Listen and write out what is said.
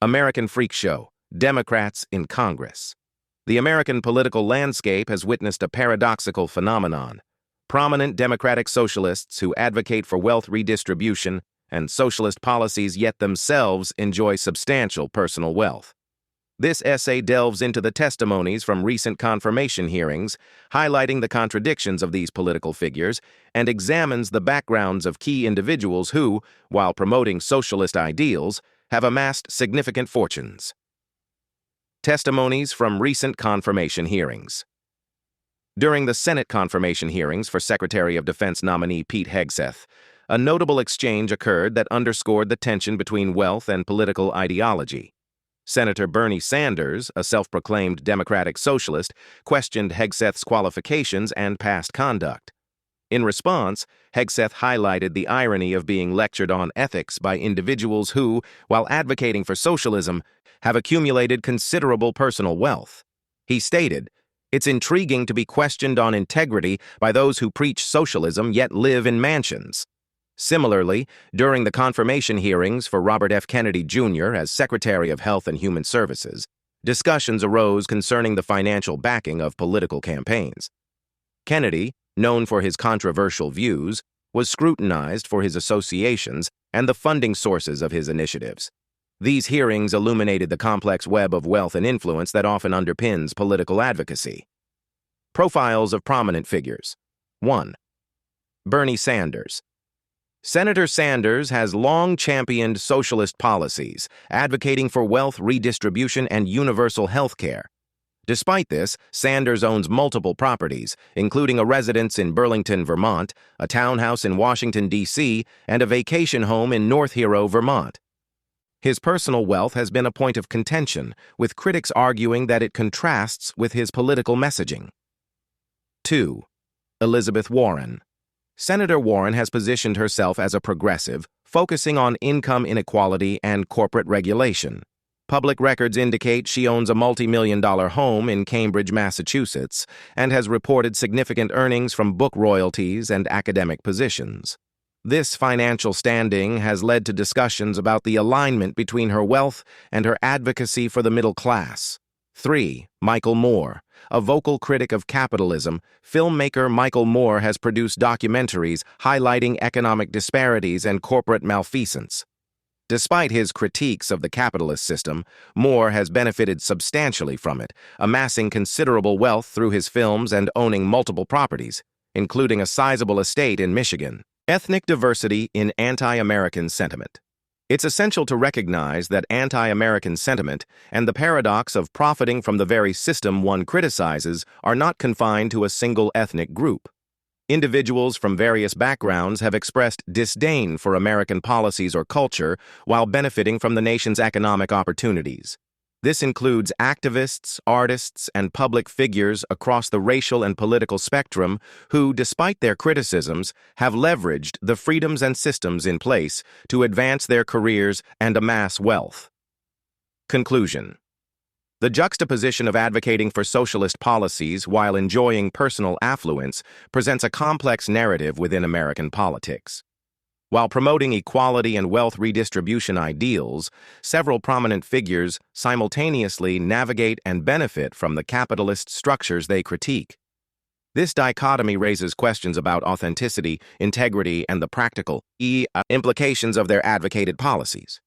American Freak Show, Democrats in Congress. The American political landscape has witnessed a paradoxical phenomenon. Prominent Democratic Socialists who advocate for wealth redistribution and socialist policies yet themselves enjoy substantial personal wealth. This essay delves into the testimonies from recent confirmation hearings, highlighting the contradictions of these political figures, and examines the backgrounds of key individuals who, while promoting socialist ideals, have amassed significant fortunes. Testimonies from recent confirmation hearings. During the Senate confirmation hearings for Secretary of Defense nominee Pete Hegseth, a notable exchange occurred that underscored the tension between wealth and political ideology. Senator Bernie Sanders, a self-proclaimed Democratic Socialist, questioned Hegseth's qualifications and past conduct. In response, Hegseth highlighted the irony of being lectured on ethics by individuals who, while advocating for socialism, have accumulated considerable personal wealth. He stated, "It's intriguing to be questioned on integrity by those who preach socialism yet live in mansions." Similarly, during the confirmation hearings for Robert F. Kennedy, Jr. as Secretary of Health and Human Services, discussions arose concerning the financial backing of political campaigns. Kennedy, known for his controversial views, was scrutinized for his associations and the funding sources of his initiatives. These hearings illuminated the complex web of wealth and influence that often underpins political advocacy. Profiles of prominent figures. 1. Bernie Sanders. Senator Sanders has long championed socialist policies, advocating for wealth redistribution and universal health care. Despite this, Sanders owns multiple properties, including a residence in Burlington, Vermont, a townhouse in Washington, D.C., and a vacation home in North Hero, Vermont. His personal wealth has been a point of contention, with critics arguing that it contrasts with his political messaging. 2. Elizabeth Warren. Senator Warren has positioned herself as a progressive, focusing on income inequality and corporate regulation. Public records indicate she owns a multi-million-dollar home in Cambridge, Massachusetts, and has reported significant earnings from book royalties and academic positions. This financial standing has led to discussions about the alignment between her wealth and her advocacy for the middle class. 3. Michael Moore. A vocal critic of capitalism, filmmaker Michael Moore has produced documentaries highlighting economic disparities and corporate malfeasance. Despite his critiques of the capitalist system, Moore has benefited substantially from it, amassing considerable wealth through his films and owning multiple properties, including a sizable estate in Michigan. Ethnic diversity in anti-American sentiment. It's essential to recognize that anti-American sentiment and the paradox of profiting from the very system one criticizes are not confined to a single ethnic group. Individuals from various backgrounds have expressed disdain for American policies or culture while benefiting from the nation's economic opportunities. This includes activists, artists, and public figures across the racial and political spectrum who, despite their criticisms, have leveraged the freedoms and systems in place to advance their careers and amass wealth. Conclusion. The juxtaposition of advocating for socialist policies while enjoying personal affluence presents a complex narrative within American politics. While promoting equality and wealth redistribution ideals, several prominent figures simultaneously navigate and benefit from the capitalist structures they critique. This dichotomy raises questions about authenticity, integrity, and the practical implications of their advocated policies.